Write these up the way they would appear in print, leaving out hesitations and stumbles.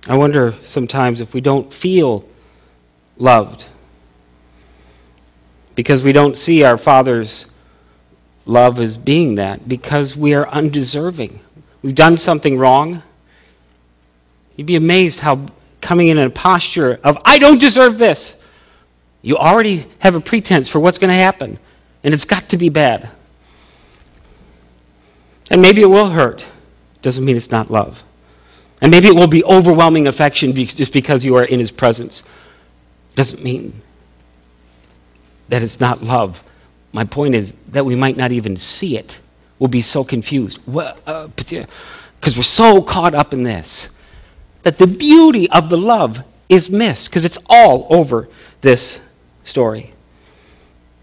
I wonder sometimes if we don't feel loved because we don't see our Father's love as being that, because we are undeserving. We've done something wrong. You'd be amazed how coming in a posture of, I don't deserve this, you already have a pretense for what's going to happen, and it's got to be bad. And maybe it will hurt. Doesn't mean it's not love. And maybe it will be overwhelming affection just because you are in his presence. Doesn't mean that it's not love. My point is that we might not even see it. We'll be so confused. Because we're so caught up in this, that the beauty of the love is missed, because it's all over this story.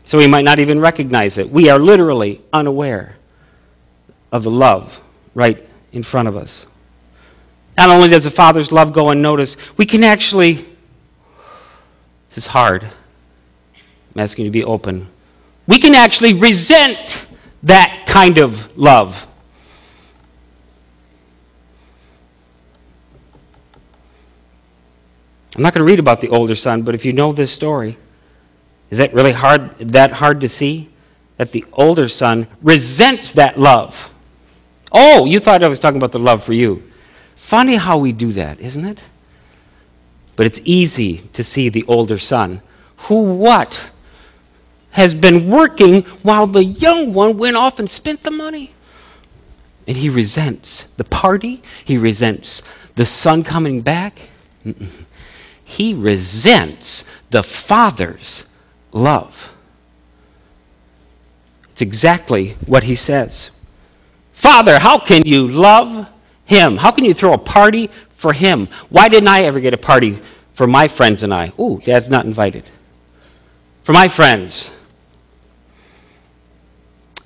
So we might not even recognize it. We are literally unaware of the love right in front of us. Not only does the Father's love go unnoticed, we can actually, this is hard, I'm asking you to be open, we can actually resent that kind of love. I'm not going to read about the older son, but if you know this story, is that really hard to see? That the older son resents that love. Oh, you thought I was talking about the love for you. Funny how we do that, isn't it? But it's easy to see the older son, who has been working while the young one went off and spent the money. And he resents the party. He resents the son coming back. He resents the father's love. It's exactly what he says. Father, how can you love him? How can you throw a party for him? Why didn't I ever get a party for my friends and I? Ooh, Dad's not invited. For my friends.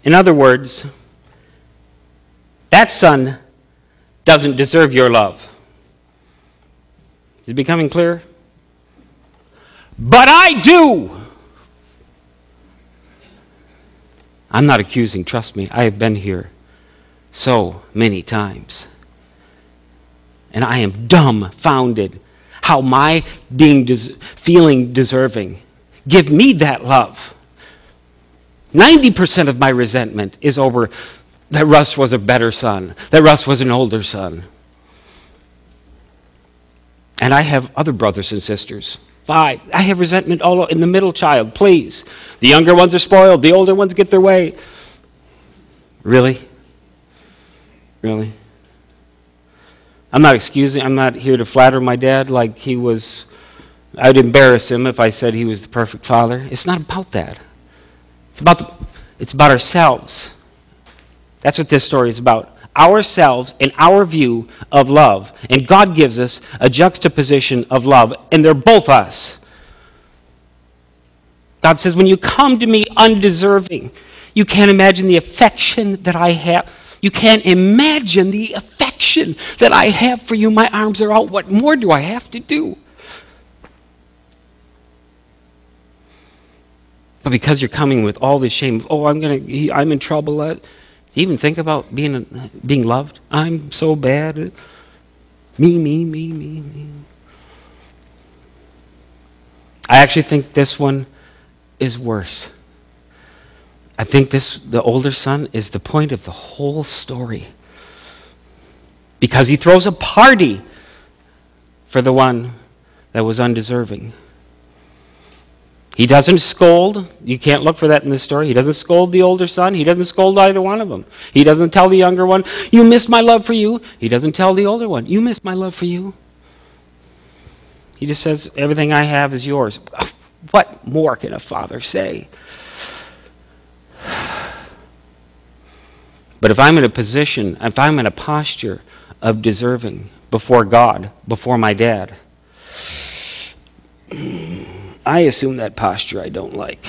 In other words, that son doesn't deserve your love. Is it becoming clear? But I do. I'm not accusing, trust me. I have been here so many times. And I am dumbfounded how my feeling deserving give me that love. 90% of my resentment is over that Russ was a better son, that Russ was an older son. And I have other brothers and sisters. 5. I have resentment all in the middle child, please. The younger ones are spoiled, the older ones get their way. Really? Really? I'm not excusing, I'm not here to flatter my dad like he was, I'd embarrass him if I said he was the perfect father. It's not about that. It's about ourselves. That's what this story is about. Ourselves and our view of love. And God gives us a juxtaposition of love, and they're both us. God says, when you come to me undeserving, you can't imagine the affection that I have. You can't imagine the affection that I have for you. My arms are out. What more do I have to do? But because you're coming with all this shame, I'm in trouble. Do you even think about being loved? I'm so bad. Me. I actually think this one is worse. I think the older son is the point of the whole story. Because he throws a party for the one that was undeserving. He doesn't scold. You can't look for that in this story. He doesn't scold the older son. He doesn't scold either one of them. He doesn't tell the younger one, you missed my love for you. He doesn't tell the older one, you missed my love for you. He just says, everything I have is yours. What more can a father say? But if I'm in a posture of deserving before God, before my dad, I assume that posture I don't like.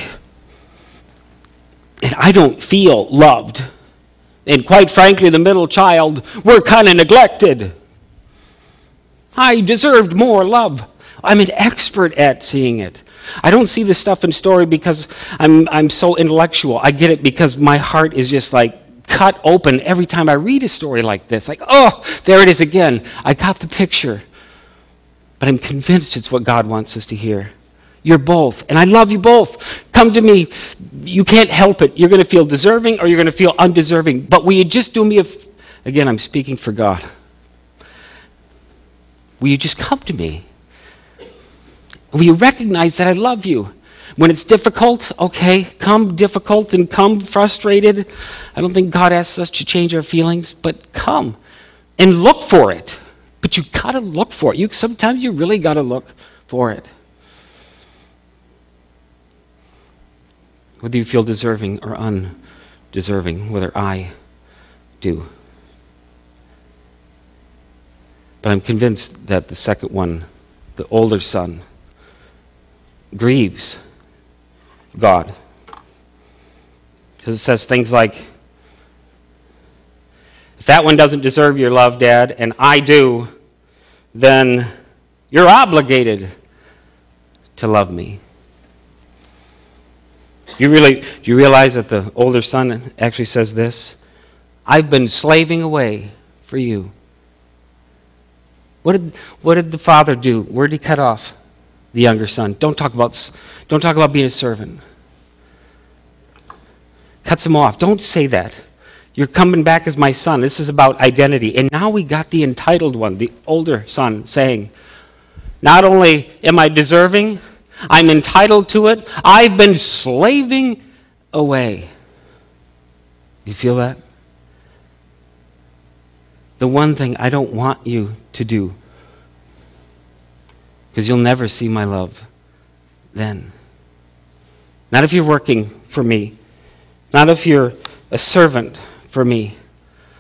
And I don't feel loved. And quite frankly, the middle child, we're kind of neglected. I deserved more love. I'm an expert at seeing it. I don't see this stuff in story because I'm so intellectual. I get it because my heart is just like cut open every time I read a story like this. Like, oh, there it is again. I got the picture. But I'm convinced it's what God wants us to hear. You're both, and I love you both. Come to me. You can't help it. You're going to feel deserving or you're going to feel undeserving. But will you just do me again, I'm speaking for God. Will you just come to me? Will you recognize that I love you? When it's difficult, okay, come difficult and come frustrated. I don't think God asks us to change our feelings, but come and look for it. But you got to look for it. Sometimes you really got to look for it. Whether you feel deserving or undeserving, whether I do. But I'm convinced that the second one, the older son, grieves God. Because it says things like, if that one doesn't deserve your love, Dad, and I do, then you're obligated to love me. Do you realize that the older son actually says this? I've been slaving away for you. What did the father do? Where did he cut off the younger son? Don't talk about being a servant. Cuts him off. Don't say that. You're coming back as my son. This is about identity. And now we got the entitled one, the older son, saying, not only am I deserving, I'm entitled to it. I've been slaving away. You feel that? The one thing I don't want you to do, because you'll never see my love then. Not if you're working for me. Not if you're a servant for me.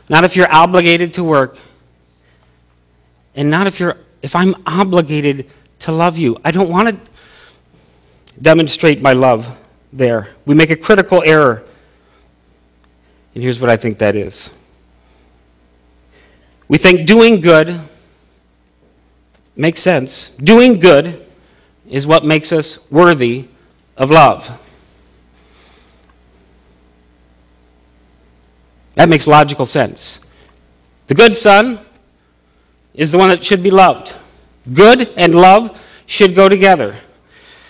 Not if you're obligated to work. And not if I'm obligated to love you. I don't want to demonstrate my love there. We make a critical error. And here's what I think that is. We think doing good makes sense. Doing good is what makes us worthy of love. That makes logical sense. The good son is the one that should be loved. Good and love should go together.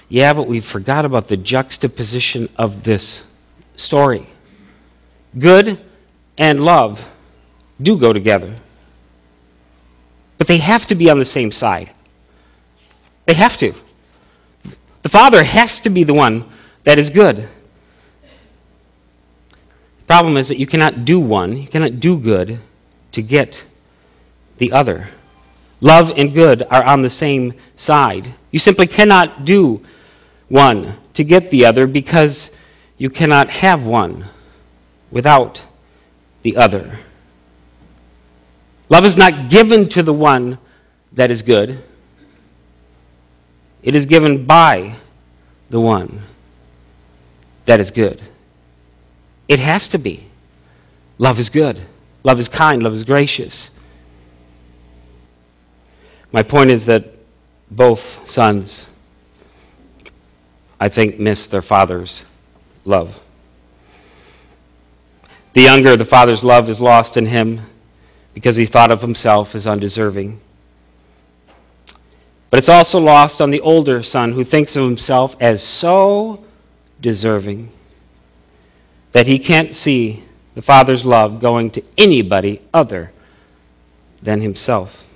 Yeah, but we forgot about the juxtaposition of this story. Good and love do go together. But they have to be on the same side. They have to. The father has to be the one that is good. The problem is that you cannot do one, you cannot do good to get the other. Love and good are on the same side. You simply cannot do one to get the other because you cannot have one without the other. Love is not given to the one that is good. It is given by the one that is good. It has to be. Love is good. Love is kind. Love is gracious. My point is that both sons, I think, miss their father's love. The younger, the father's love is lost in him because he thought of himself as undeserving. But it's also lost on the older son who thinks of himself as so deserving that he can't see the father's love going to anybody other than himself.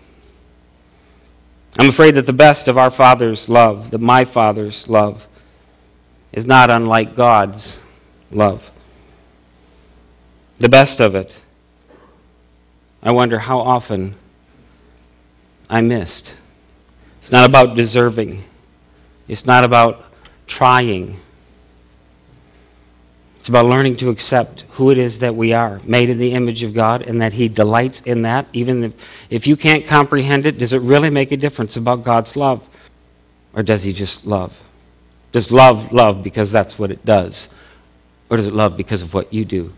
I'm afraid that the best of our Father's love, that my Father's love, is not unlike God's love. The best of it, I wonder how often I missed. It's not about deserving. It's not about trying. It's about learning to accept who it is that we are, made in the image of God, and that He delights in that. Even if you can't comprehend it, does it really make a difference about God's love? Or does He just love? Does love love because that's what it does? Or does it love because of what you do?